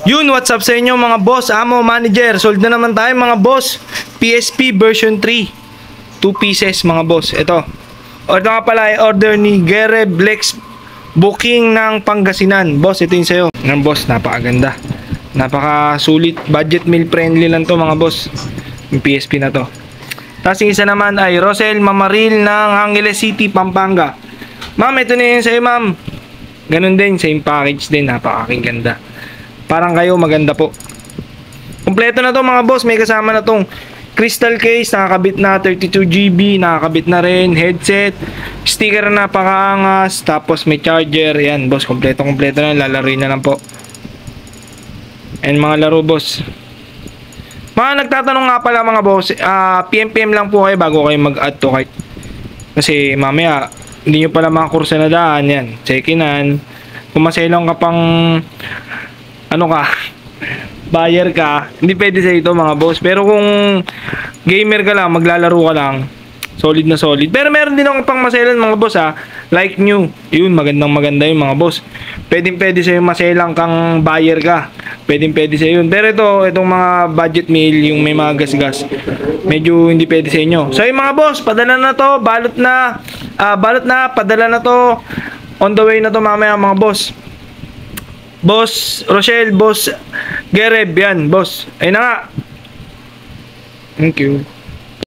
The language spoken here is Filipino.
Yun, what's up sa inyo mga boss, amo, manager. Sold na naman tayo mga boss. PSP version 3. 2 pieces mga boss. Ito. O ito nga pala ay order ni Gere Blex Booking ng Pangasinan. Boss, ito yung sayo. Ng boss, napakaganda. Napakasulit. Budget meal friendly lang to mga boss. Yung PSP na to. Tapos yung isa naman ay Rosel Mamaril ng Angeles City, Pampanga. Ma'am, ito na yun sa'yo ma'am. Ganun din, same package din. Napakaking ganda. Parang kayo, maganda po. Kompleto na to mga boss. May kasama na tong crystal case, nakakabit na 32GB, nakakabit na rin, headset, sticker na napakaangas, tapos may charger. Yan boss, kompleto na. Lalaroin na lang po. And mga laro boss. Mga nagtatanong nga pala mga boss, PM lang po kayo bago kayo mag-add to cart. Kasi mamaya, hindi nyo pala mga kursa na daan. Yan, check-inan. Kung maselong ka pang buyer ka, hindi pwede sa ito mga boss. Pero kung gamer ka lang, maglalaro ka lang, solid na solid. Pero meron din akong pang maselan mga boss like new. Yun, maganda yung mga boss. Pwede sa yung maselang kang buyer ka. Pwede sa yun. Pero itong mga budget meal, yung may mga gas-gas, medyo hindi pwede sa inyo. So yung mga boss, padala na to, balot na, padala na to. On the way na to mamaya mga boss. Boss Rochelle, boss Gereb, yan, boss. Ayun na nga. Thank you.